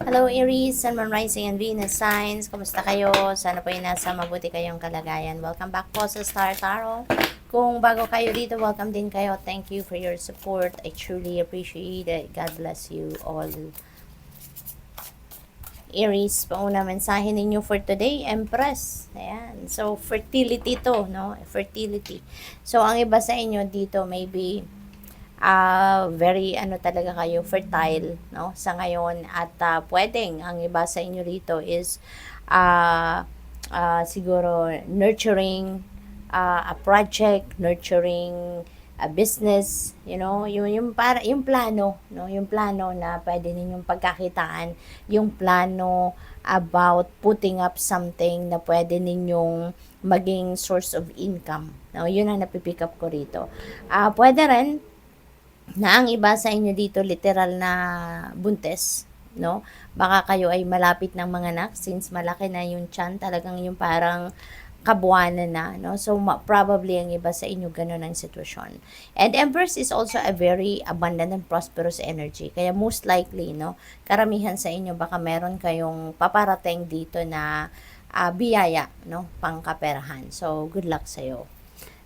Hello Aries, Sun, Moon, Rising, and Venus signs. Kumusta kayo? Sana po ay nasa mabuti kayong kalagayan. Welcome back po sa Star Tarot. Kung bago kayo dito, welcome din kayo. Thank you for your support. I truly appreciate it. God bless you all. Aries, pauna mensahe ninyo for today, Empress. Ayan. So, fertility to, no? Fertility. So, ang iba sa inyo dito, maybe very ano talaga kayo, fertile, no, sa ngayon. At pwedeng ang iba sa inyo rito is siguro nurturing a project, nurturing a business, yung para yung plano, no, yung plano na pwede ninyong pagkakitaan, yung plano about putting up something na pwede ninyong maging source of income. No, yun ang napipick up ko rito. Pwede rin na ang iba sa inyo dito literal na buntes, no? Baka kayo ay malapit ng mga anak since malaki na yung tiyan, talagang yung parang kabuwanan na, no? So, probably ang iba sa inyo ganun ang sitwasyon. And Empress is also a very abundant and prosperous energy. Kaya most likely, no, karamihan sa inyo baka meron kayong paparating dito na biyaya, no, pangkaperahan. So, good luck sa'yo.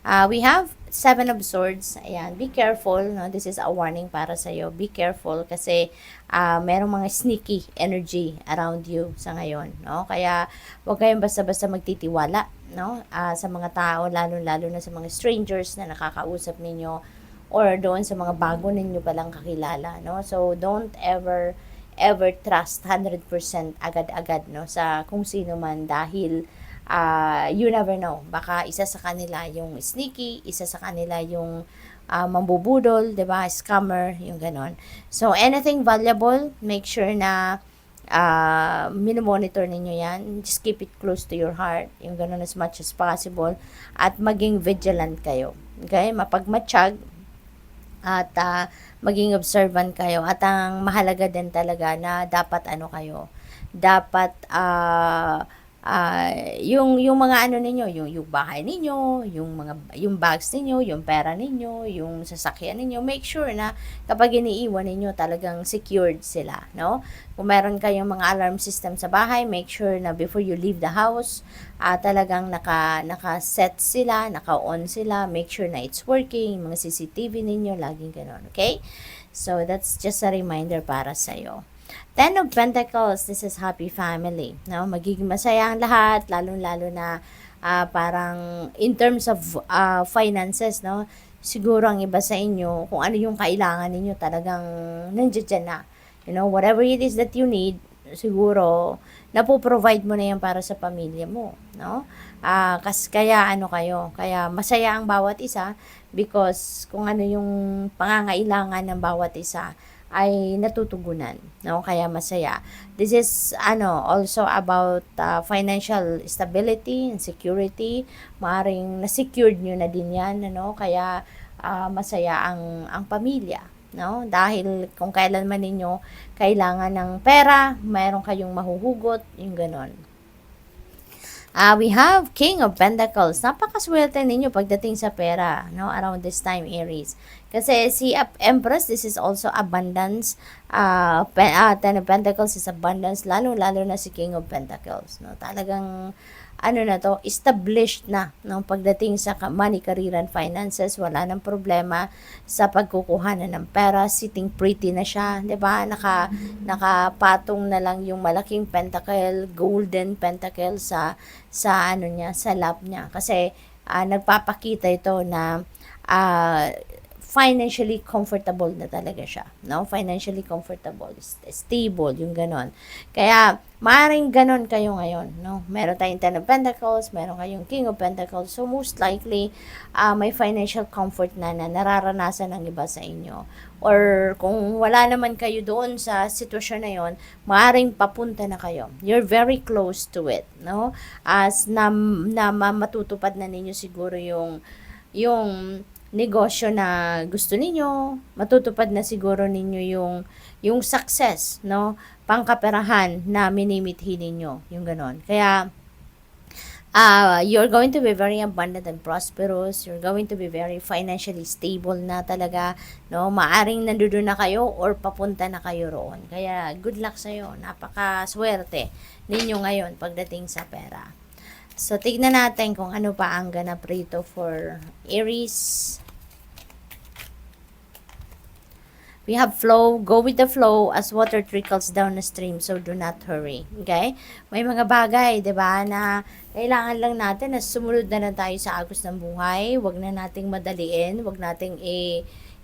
We have Seven of Swords. Ayan, be careful, no? This is a warning para sa iyo. Be careful kasi merong mga sneaky energy around you sa ngayon, no? Kaya huwag kayong basta-basta magtitiwala, no? Sa mga tao, lalo-lalo na sa mga strangers na nakakausap ninyo or doon sa mga bago ninyo palang kakilala, no? So don't ever trust 100% agad-agad, no, sa kung sino man dahil you never know. Baka isa sa kanila yung sneaky, isa sa kanila yung mambubudol, 'di ba? Scammer, yung ganon. So, anything valuable, make sure na minomonitor ninyo yan. Just keep it close to your heart, yung ganon, as much as possible. At maging vigilant kayo. Okay? Mapagmatsyag at maging observant kayo. At ang mahalaga din talaga na dapat dapat yung mga ano ninyo, yung bahay ninyo, yung bags ninyo, yung pera ninyo, yung sasakyan ninyo, make sure na kapag iniiwan ninyo talagang secured sila, no? Kung meron kayong mga alarm system sa bahay, make sure na before you leave the house, talagang naka-set sila, naka-on sila, make sure na it's working, mga CCTV ninyo, laging ganoon, okay? So, that's just a reminder para sa'yo. Ten of Pentacles, this is happy family. No? Magiging masaya ang lahat, lalo-lalo na parang in terms of finances, no? Siguro ang iba sa inyo, kung ano yung kailangan ninyo, talagang nandiyan na. Whatever it is that you need, siguro, napoprovide mo na yan para sa pamilya mo, no? Kaya masaya ang bawat isa because kung ano yung pangangailangan ng bawat isa, ay natutugunan, no? Kaya masaya. This is also about financial stability and security. Maaring na-secured nyo na din yan, ano? Kaya masaya ang pamilya, no? Dahil kung kailan man ninyo kailangan ng pera, mayroon kayong mahuhugot, yung ganon. We have King of Pentacles. Napakaswerte ninyo pagdating sa pera, no? Around this time, Aries. Kasi si Empress, this is also abundance. Ten of Pentacles is abundance, lalo-lalo na si King of Pentacles, no? Talagang established na, no? Pagdating sa money, career, and finances, wala nang problema sa pagkukuha na ng pera. Sitting pretty na siya, 'di ba? Nakapatong na lang yung malaking pentacle, golden pentacle sa lap niya. Kasi nagpapakita ito na financially comfortable na talaga siya, no? Financially comfortable, stable, yung ganon. Kaya, maaaring ganon kayo ngayon, no? Meron tayong Ten of Pentacles, meron kayong King of Pentacles, so most likely, may financial comfort na nararanasan ng iba sa inyo. Or, kung wala naman kayo doon sa sitwasyon na yon, maaaring papunta na kayo. You're very close to it, no? As na matutupad na ninyo siguro yung negosyo na gusto ninyo, matutupad na siguro ninyo yung success, no? Pangkaperahan na minimithi ninyo, yung ganon. Kaya You're going to be very abundant and prosperous. You're going to be very financially stable na talaga, no? Maaring nandoon na kayo or papunta na kayo roon. Kaya good luck sa iyo. Napaka-swerte ninyo ngayon pagdating sa pera. So tignan natin kung ano pa ang ganap rito for Aries. We have flow, go with the flow as water trickles down the stream, so do not hurry. Okay? May mga bagay, 'di ba, na kailangan lang natin na sumunod na lang tayo sa agos ng buhay. Huwag na nating madaliin, huwag nating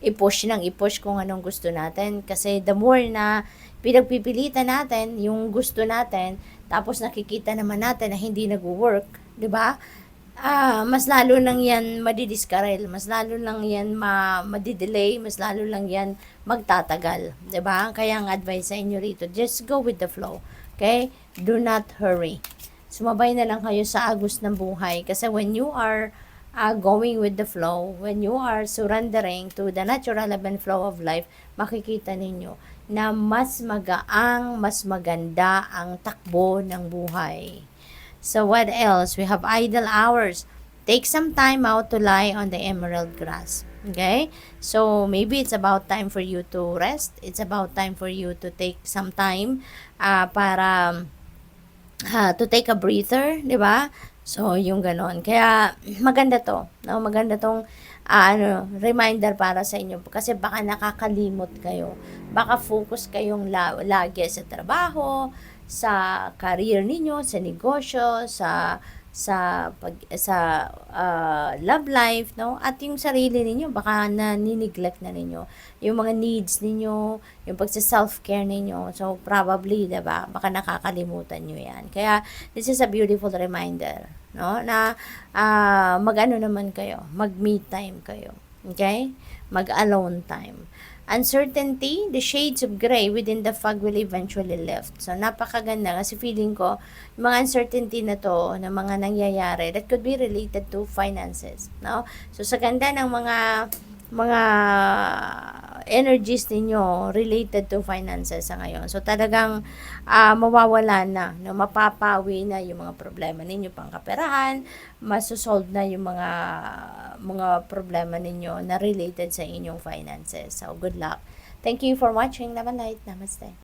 i-push ng i-push kung anong gusto natin kasi the more na pinagpipilitan natin yung gusto natin, tapos nakikita naman natin na hindi nagwo-work, 'di ba? Mas lalo lang yan madidiskarel, mas lalo lang yan madidelay, mas lalo lang yan magtatagal, 'di ba? Kaya ang advice sa inyo rito, just go with the flow. Okay? Do not hurry. Sumabay na lang kayo sa agos ng buhay kasi when you are going with the flow, when you are surrendering to the natural ebb and flow of life, makikita ninyo na mas magaang, mas maganda ang takbo ng buhay. So what else? We have idle hours. Take some time out to lie on the emerald grass. Okay? So maybe it's about time for you to rest. It's about time for you to take some time para to take a breather, 'di ba? So yung ganon. Kaya maganda 'to, no? Maganda 'tong reminder para sa inyo kasi baka nakakalimot kayo. Baka focus kayong lagi sa trabaho, sa career ninyo, sa negosyo, sa love life, no? At yung sarili ninyo baka nanineglect na ninyo yung mga needs ninyo, yung pagsa-self-care ninyo. So probably, 'di ba? Baka nakakalimutan niyo 'yan. Kaya this is a beautiful reminder, no? Na mag-ano naman kayo, mag-me time kayo. Okay? Mag-alone time. Uncertainty, the shades of gray within the fog will eventually lift. So, napakaganda kasi feeling ko, yung mga uncertainty na to, na mga nangyayari, that could be related to finances, no? So, sa ganda ng mga energies ninyo related to finances sa ngayon. So, talagang mawawala na, no? Mapapawi na yung mga problema ninyo pang kaperahan, masosolve na yung mga problema ninyo na related sa inyong finances. So, good luck. Thank you for watching. Love and light. Namaste.